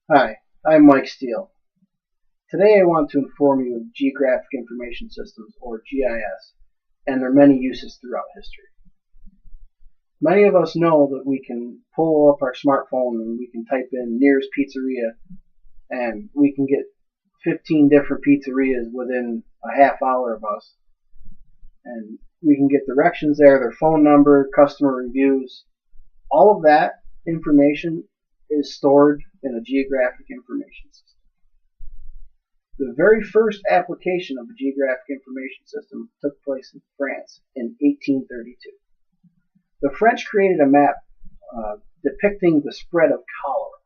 Hi, I'm Mike Steele. Today I want to inform you of Geographic Information Systems, or GIS, and their many uses throughout history. Many of us know that we can pull up our smartphone and we can type in nearest pizzeria and we can get 15 different pizzerias within a half hour of us. And we can get directions there, their phone number, customer reviews. All of that information is stored in a geographic information system. The very first application of the Geographic Information System took place in France in 1832. The French created a map depicting the spread of cholera.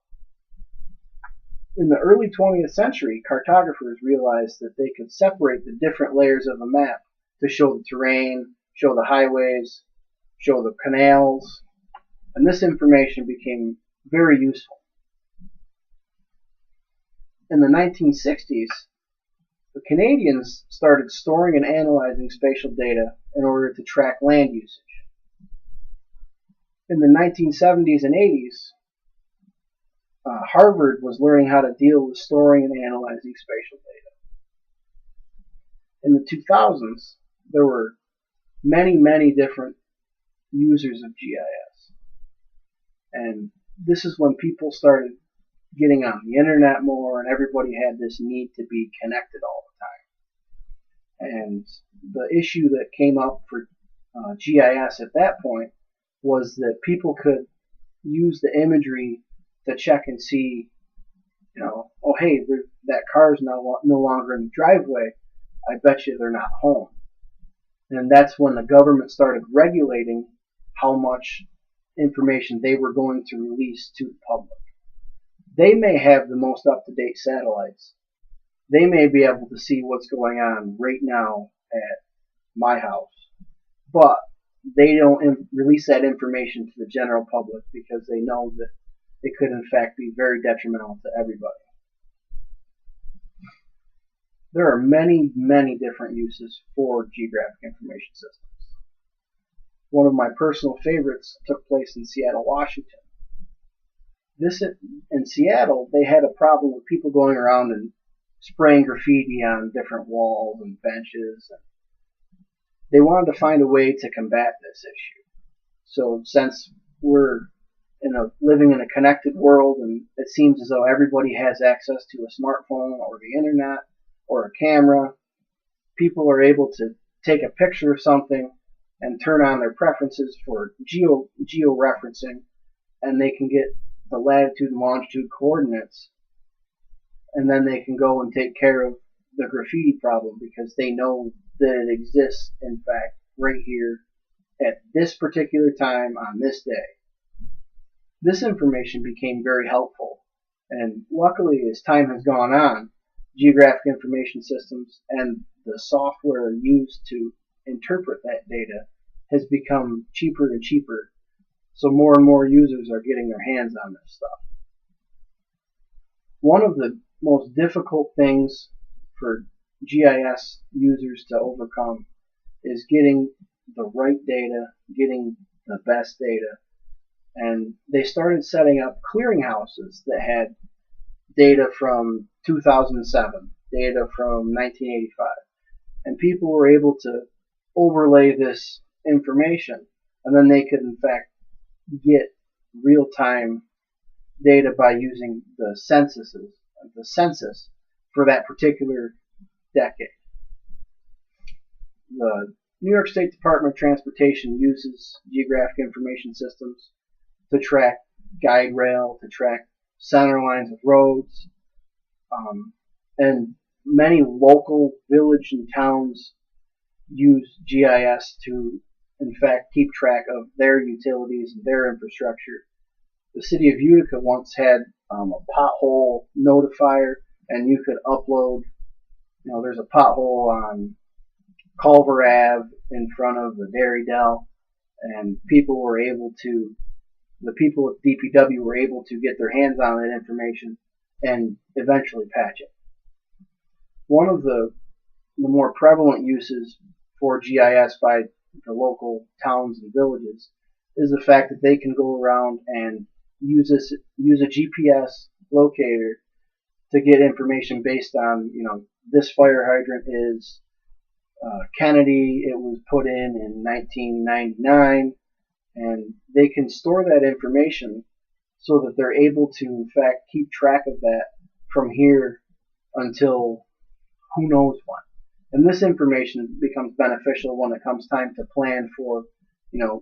In the early 20th century, cartographers realized that they could separate the different layers of a map to show the terrain, show the highways, show the canals, and this information became very useful. In the 1960s, the Canadians started storing and analyzing spatial data in order to track land usage. In the 1970s and 80s, Harvard was learning how to deal with storing and analyzing spatial data. In the 2000s, there were many different users of GIS. And this is when people started getting on the internet more and everybody had this need to be connected all the time. And the issue that came up for GIS at that point was that people could use the imagery to check and see, oh hey, that car is no longer in the driveway. I bet you they're not home. And that's when the government started regulating how much information they were going to release to the public. They may have the most up-to-date satellites. They may be able to see what's going on right now at my house, but they don't release that information to the general public because they know that it could in fact be very detrimental to everybody. There are many different uses for geographic information systems. One of my personal favorites took place in Seattle, Washington. In Seattle, they had a problem with people going around and spraying graffiti on different walls and benches. They wanted to find a way to combat this issue. So since we're living in a connected world and it seems as though everybody has access to a smartphone or the internet or a camera, people are able to take a picture of something and turn on their preferences for geo-referencing, and they can get the latitude and longitude coordinates, and then they can go and take care of the graffiti problem because they know that it exists, in fact, right here at this particular time on this day. This information became very helpful, and luckily, as time has gone on, geographic information systems and the software used to interpret that data has become cheaper and cheaper, so more and more users are getting their hands on this stuff. One of the most difficult things for GIS users to overcome is getting the right data, getting the best data, and they started setting up clearinghouses that had data from 2007, data from 1985, and people were able to overlay this information, and then they could in fact get real-time data by using the census for that particular decade. The New York State Department of Transportation uses geographic information systems to track guide rail, to track center lines of roads, and many local village and towns use GIS to, in fact, keep track of their utilities and their infrastructure. The city of Utica once had a pothole notifier, and you could upload, there's a pothole on Culver Ave in front of the Dairy Dell, and the people at DPW were able to get their hands on that information and eventually patch it. One of the more prevalent uses for GIS by the local towns and villages is the fact that they can go around and use a GPS locator to get information based on, this fire hydrant is Kennedy. It was put in 1999, and they can store that information so that they're able to, in fact, keep track of that from here until who knows when. And this information becomes beneficial when it comes time to plan for,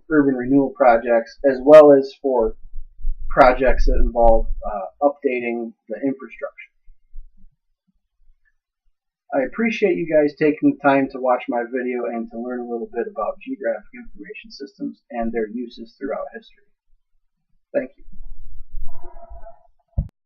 urban renewal projects, as well as for projects that involve updating the infrastructure. I appreciate you guys taking the time to watch my video and to learn a little bit about geographic information systems and their uses throughout history. Thank you.